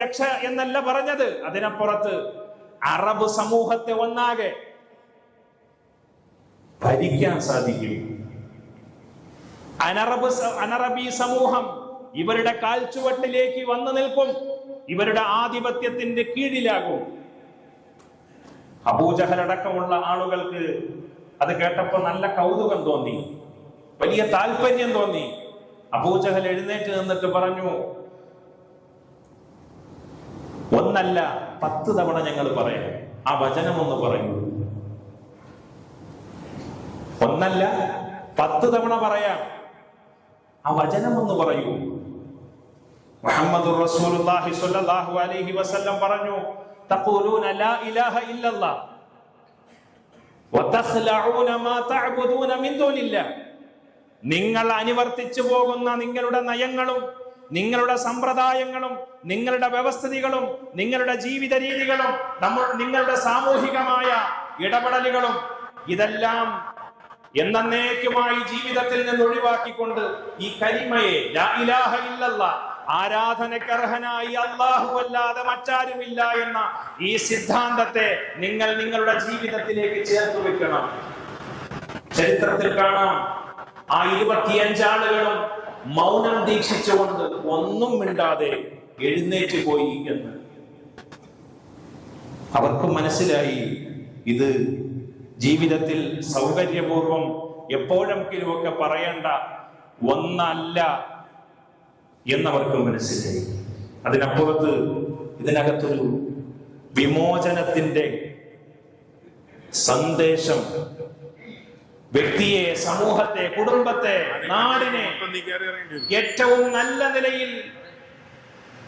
രക്ഷ എന്നല്ല പറഞ്ഞത്. അതിനപ്പുറത്ത് അറബ് സമൂഹത്തെ ഒന്നാകെ ഭരിക്കാൻ സാധിക്കും. അനറബി സമൂഹം ഇവരുടെ കാൽച്ചുവട്ടിലേക്ക് വന്നു നിൽക്കും, ഇവരുടെ ആധിപത്യത്തിന്റെ കീഴിലാകും. അബൂജഹലടക്കമുള്ള ആളുകൾക്ക് അത് കേട്ടപ്പോ നല്ല കൗതുകം തോന്നി, വലിയ താല്പര്യം തോന്നി. അബൂജഹൽ എഴുന്നേറ്റ് നിന്നിട്ട് പറഞ്ഞു, ഒന്നല്ല 10 തവണ ഞങ്ങൾ പറയാം, ആ വചനം ഒന്ന് പറയൂ. ഒന്നല്ല 10 തവണ പറയാം, ആ വചനം ഒന്ന് പറയൂ. മുഹമ്മദുർ റസൂലുള്ളാഹി സ്വല്ലല്ലാഹു അലൈഹി വസല്ലം പറഞ്ഞു, തഖൂലൂന ലാ ഇലാഹ ഇല്ലല്ലാഹ് വതഖ്ലഊന മാ തഅബുദൂന മിൻ ദൂനില്ലാഹ്. നിങ്ങൾ അനുവർത്തിച്ചു പോകുന്ന നിങ്ങളുടെ നയങ്ങളും നിങ്ങളുടെ സമ്പ്രദായങ്ങളും നിങ്ങളുടെ വ്യവസ്ഥിതികളും നിങ്ങളുടെ ജീവിത രീതികളും നിങ്ങളുടെ സാമൂഹികമായ ഇടപെടലുകളും ഇതെല്ലാം എന്നേക്കുമായി ജീവിതത്തിൽ നിന്ന് ഒഴിവാക്കിക്കൊണ്ട് ഈ കലിമയെ ലാ ഇലാഹ ഇല്ലല്ലാഹ്, ആരാധനക്കർഹനായി അല്ലാഹു അല്ലാതെ മറ്റാരുമില്ല എന്ന ഈ സിദ്ധാന്തത്തെ നിങ്ങൾ നിങ്ങളുടെ ജീവിതത്തിലേക്ക് ചേർത്ത് വെക്കണം. ചരിത്രത്തിൽ കാണാം, ആ 25 ആളുകളും മൗനം ദീക്ഷിച്ചുകൊണ്ട് ഒന്നും മിണ്ടാതെ എഴുന്നേറ്റ് പോയി എന്ന്. അവർക്കും മനസ്സിലായി ഇത് ജീവിതത്തിൽ സൗകര്യപൂർവം എപ്പോഴെങ്കിലുമൊക്കെ പറയേണ്ട ഒന്നല്ല എന്നവർക്ക് മനസ്സിലായി. അതിനപ്പുറത്ത് ഇതിനകത്തൊരു വിമോചനത്തിന്റെ സന്ദേശം വ്യക്തിയെ, സമൂഹത്തെ, കുടുംബത്തെ, നാടിനെ ഏറ്റവും നല്ല നിലയിൽ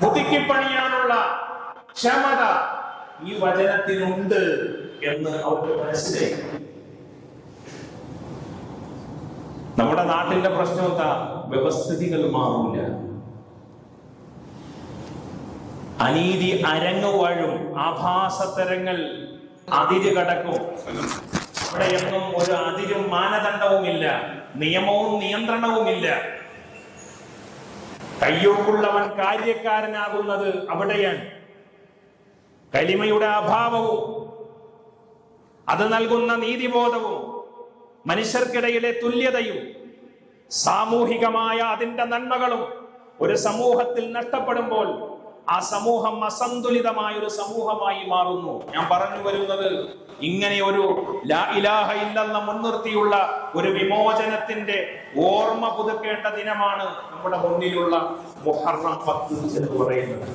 പുതുക്കിപ്പണിയാനുള്ള ക്ഷമത ഈ വചനത്തിനുണ്ട് എന്ന് അവർക്ക് മനസ്സിലായി. നമ്മുടെ നാട്ടിന്റെ പ്രശ്നം എന്താ? വ്യവസ്ഥിതികൾ മാറില്ല, അനീതി അരങ്ങുവാഴും, ആഭാസത്തരങ്ങൾ അതിര് കടക്കും. അവിടെയൊന്നും ഒരു അതിരും മാനദണ്ഡവുമില്ല, നിയമവും നിയന്ത്രണവുമില്ല. കയ്യൊപ്പുള്ളവൻ കാര്യക്കാരനാകുന്നത് അവിടെയാണ്. കലിമയുടെ അഭാവവും അത് നൽകുന്ന നീതിബോധവും മനുഷ്യർക്കിടയിലെ തുല്യതയും സാമൂഹികമായ അതിന്റെ നന്മകളും ഒരു സമൂഹത്തിൽ നഷ്ടപ്പെടുമ്പോൾ ആ സമൂഹം അസന്തുലിതമായ ഒരു സമൂഹമായി മാറുന്നു. ഞാൻ പറഞ്ഞു വരുന്നത്, ഇങ്ങനെ ഒരു ലാ ഇലാഹ ഇല്ലല്ലാഹ് മുൻനിർത്തിയുള്ള ഒരു വിമോചനത്തിന്റെ ഓർമ്മ പുതുക്കേണ്ട ദിനമാണ് നമ്മുടെ മുന്നിലുള്ള മുഹറം 10 എന്ന് പറയുന്നത്.